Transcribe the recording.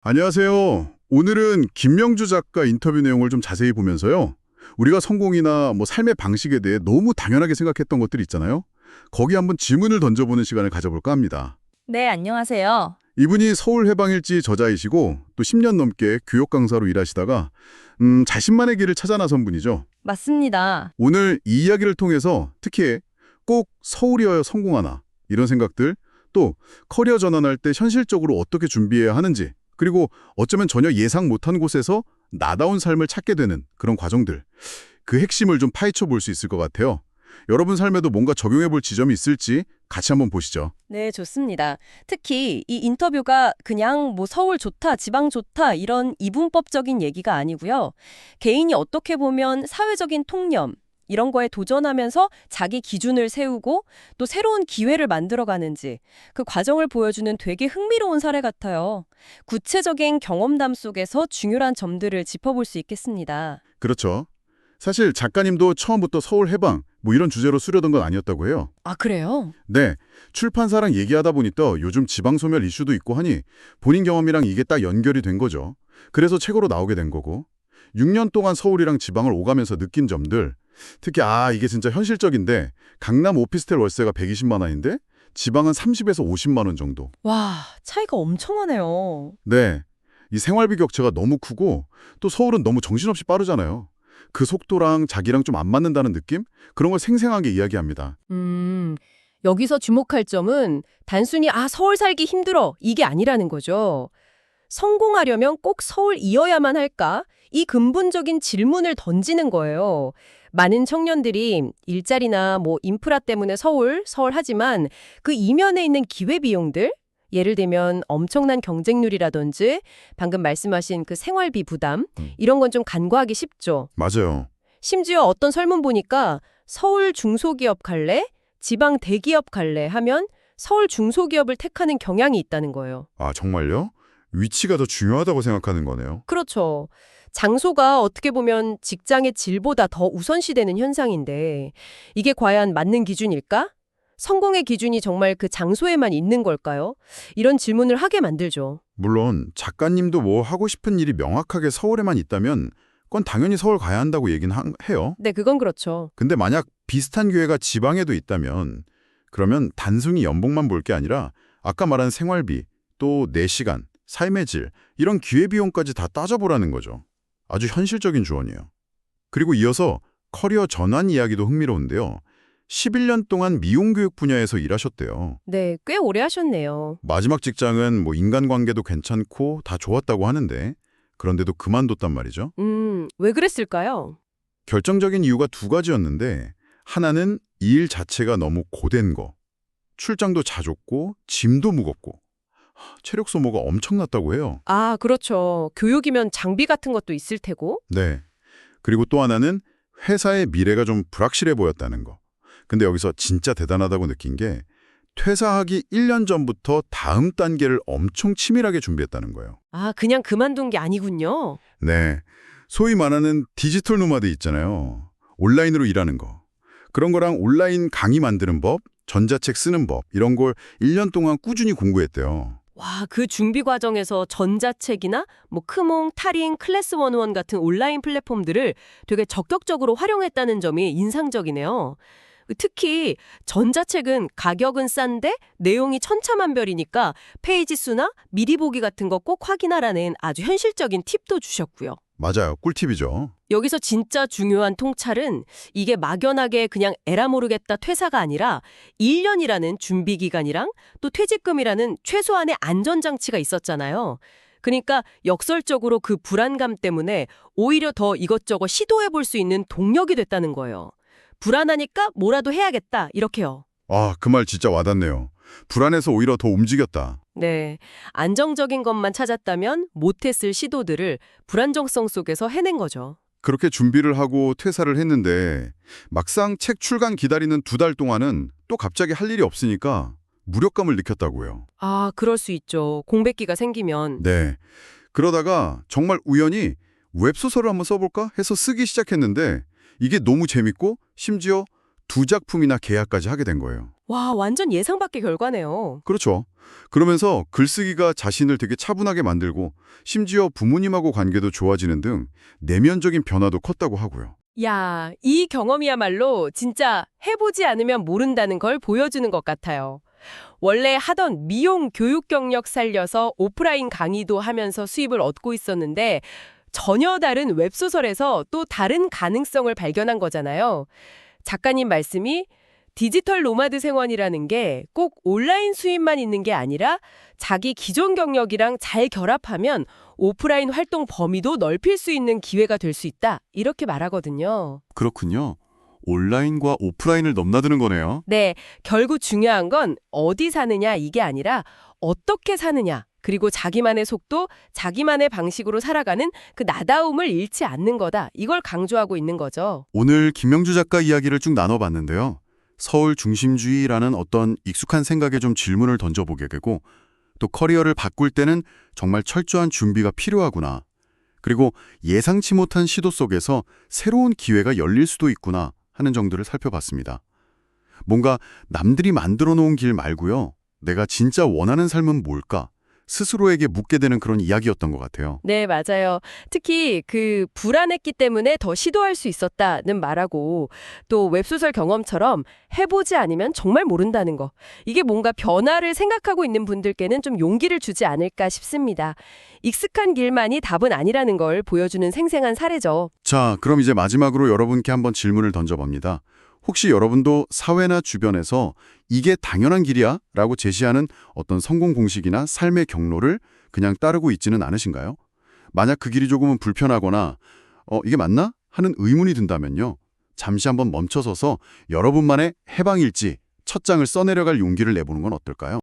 안녕하세요. 오늘은 김명주 작가 인터뷰 내용을 좀 자세히 보면서요. 우리가 성공이나 삶의 방식에 대해 너무 당연하게 생각했던 것들이 있잖아요. 거기 한번 질문을 던져보는 시간을 가져볼까 합니다. 네, 안녕하세요. 이분이 서울해방일지 저자이시고 또 10년 넘게 교육 강사로 일하시다가 자신만의 길을 찾아 나선 분이죠. 맞습니다. 오늘 이 이야기를 통해서 특히 꼭 서울이어야 성공하나 이런 생각들, 또 커리어 전환할 때 현실적으로 어떻게 준비해야 하는지, 그리고 어쩌면 전혀 예상 못한 곳에서 나다운 삶을 찾게 되는 그런 과정들, 그 핵심을 좀 파헤쳐 볼 수 있을 것 같아요. 여러분 삶에도 뭔가 적용해 볼 지점이 있을지 같이 한번 보시죠. 네, 좋습니다. 특히 이 인터뷰가 그냥 서울 좋다, 지방 좋다 이런 이분법적인 얘기가 아니고요. 개인이 어떻게 보면 사회적인 통념, 이런 거에 도전하면서 자기 기준을 세우고 또 새로운 기회를 만들어가는지 그 과정을 보여주는 되게 흥미로운 사례 같아요. 구체적인 경험담 속에서 중요한 점들을 짚어볼 수 있겠습니다. 그렇죠. 사실 작가님도 처음부터 서울 해방 이런 주제로 쓰려던 건 아니었다고 해요. 아, 그래요? 네, 출판사랑 얘기하다 보니 또 요즘 지방소멸 이슈도 있고 하니 본인 경험이랑 이게 딱 연결이 된 거죠. 그래서 책으로 나오게 된 거고 6년 동안 서울이랑 지방을 오가면서 느낀 점들, 특히 이게 진짜 현실적인데 강남 오피스텔 월세가 120만 원인데 지방은 30에서 50만 원 정도. 와, 차이가 엄청나네요. 네, 이 생활비 격차가 너무 크고 또 서울은 너무 정신없이 빠르잖아요. 그 속도랑 자기랑 좀 안 맞는다는 느낌? 그런 걸 생생하게 이야기합니다. 여기서 주목할 점은 단순히 서울 살기 힘들어 이게 아니라는 거죠. 성공하려면 꼭 서울이어야만 할까? 이 근본적인 질문을 던지는 거예요. 많은 청년들이 일자리나 인프라 때문에 서울 하지만 그 이면에 있는 기회비용들? 예를 들면 엄청난 경쟁률이라든지 방금 말씀하신 그 생활비 부담? 이런 건 좀 간과하기 쉽죠. 맞아요. 심지어 어떤 설문 보니까 서울 중소기업 갈래? 지방 대기업 갈래? 하면 서울 중소기업을 택하는 경향이 있다는 거예요. 아, 정말요? 위치가 더 중요하다고 생각하는 거네요. 그렇죠. 장소가 어떻게 보면 직장의 질보다 더 우선시되는 현상인데 이게 과연 맞는 기준일까? 성공의 기준이 정말 그 장소에만 있는 걸까요? 이런 질문을 하게 만들죠. 물론 작가님도 뭐 하고 싶은 일이 명확하게 서울에만 있다면 그건 당연히 서울 가야 한다고 얘기는 해요. 네, 그건 그렇죠. 근데 만약 비슷한 기회가 지방에도 있다면 그러면 단순히 연봉만 볼 게 아니라 아까 말한 생활비, 또 내 시간, 삶의 질, 이런 기회비용까지 다 따져보라는 거죠. 아주 현실적인 조언이에요. 그리고 이어서 커리어 전환 이야기도 흥미로운데요. 11년 동안 미용교육 분야에서 일하셨대요. 네, 꽤 오래 하셨네요. 마지막 직장은 인간관계도 괜찮고 다 좋았다고 하는데 그런데도 그만뒀단 말이죠. 왜 그랬을까요? 결정적인 이유가 두 가지였는데 하나는 이 일 자체가 너무 고된 거. 출장도 자줬고 짐도 무겁고 체력 소모가 엄청났다고 해요. 아, 그렇죠. 교육이면 장비 같은 것도 있을 테고. 네. 그리고 또 하나는 회사의 미래가 좀 불확실해 보였다는 거. 근데 여기서 진짜 대단하다고 느낀 게 퇴사하기 1년 전부터 다음 단계를 엄청 치밀하게 준비했다는 거예요. 아, 그냥 그만둔 게 아니군요. 네. 소위 말하는 디지털 노마드 있잖아요. 온라인으로 일하는 거. 그런 거랑 온라인 강의 만드는 법, 전자책 쓰는 법 이런 걸 1년 동안 꾸준히 공부했대요. 와, 그 준비 과정에서 전자책이나 크몽, 타링, 클래스 101 같은 온라인 플랫폼들을 되게 적극적으로 활용했다는 점이 인상적이네요. 특히 전자책은 가격은 싼데 내용이 천차만별이니까 페이지 수나 미리 보기 같은 거 꼭 확인하라는 아주 현실적인 팁도 주셨고요. 맞아요. 꿀팁이죠. 여기서 진짜 중요한 통찰은 이게 막연하게 그냥 에라 모르겠다 퇴사가 아니라 1년이라는 준비 기간이랑 또 퇴직금이라는 최소한의 안전장치가 있었잖아요. 그러니까 역설적으로 그 불안감 때문에 오히려 더 이것저것 시도해볼 수 있는 동력이 됐다는 거예요. 불안하니까 뭐라도 해야겠다 이렇게요. 그 말 진짜 와닿네요. 불안해서 오히려 더 움직였다. 네, 안정적인 것만 찾았다면 못했을 시도들을 불안정성 속에서 해낸 거죠. 그렇게 준비를 하고 퇴사를 했는데 막상 책 출간 기다리는 2달 동안은 또 갑자기 할 일이 없으니까 무력감을 느꼈다고요. 아, 그럴 수 있죠. 공백기가 생기면. 네. 그러다가 정말 우연히 웹소설을 한번 써볼까 해서 쓰기 시작했는데 이게 너무 재밌고 심지어 2작품이나 계약까지 하게 된 거예요. 와, 완전 예상 밖의 결과네요. 그렇죠. 그러면서 글쓰기가 자신을 되게 차분하게 만들고 심지어 부모님하고 관계도 좋아지는 등 내면적인 변화도 컸다고 하고요. 야, 이 경험이야말로 진짜 해보지 않으면 모른다는 걸 보여주는 것 같아요. 원래 하던 미용 교육 경력 살려서 오프라인 강의도 하면서 수입을 얻고 있었는데 전혀 다른 웹소설에서 또 다른 가능성을 발견한 거잖아요. 작가님 말씀이 디지털 노마드 생활이라는 게 꼭 온라인 수입만 있는 게 아니라 자기 기존 경력이랑 잘 결합하면 오프라인 활동 범위도 넓힐 수 있는 기회가 될 수 있다. 이렇게 말하거든요. 그렇군요. 온라인과 오프라인을 넘나드는 거네요. 네, 결국 중요한 건 어디 사느냐 이게 아니라 어떻게 사느냐. 그리고 자기만의 속도, 자기만의 방식으로 살아가는 그 나다움을 잃지 않는 거다. 이걸 강조하고 있는 거죠. 오늘 김명주 작가 이야기를 쭉 나눠봤는데요. 서울 중심주의라는 어떤 익숙한 생각에 좀 질문을 던져보게 되고 또 커리어를 바꿀 때는 정말 철저한 준비가 필요하구나. 그리고 예상치 못한 시도 속에서 새로운 기회가 열릴 수도 있구나 하는 정도를 살펴봤습니다. 뭔가 남들이 만들어 놓은 길 말고요. 내가 진짜 원하는 삶은 뭘까? 스스로에게 묻게 되는 그런 이야기였던 것 같아요. 네, 맞아요. 특히 그 불안했기 때문에 더 시도할 수 있었다는 말하고 또 웹소설 경험처럼 해보지 않으면 정말 모른다는 거. 이게 뭔가 변화를 생각하고 있는 분들께는 좀 용기를 주지 않을까 싶습니다. 익숙한 길만이 답은 아니라는 걸 보여주는 생생한 사례죠. 자, 그럼 이제 마지막으로 여러분께 한번 질문을 던져봅니다. 혹시 여러분도 사회나 주변에서 이게 당연한 길이야? 라고 제시하는 어떤 성공 공식이나 삶의 경로를 그냥 따르고 있지는 않으신가요? 만약 그 길이 조금은 불편하거나 이게 맞나? 하는 의문이 든다면요. 잠시 한번 멈춰서서 여러분만의 해방일지, 첫 장을 써내려갈 용기를 내보는 건 어떨까요?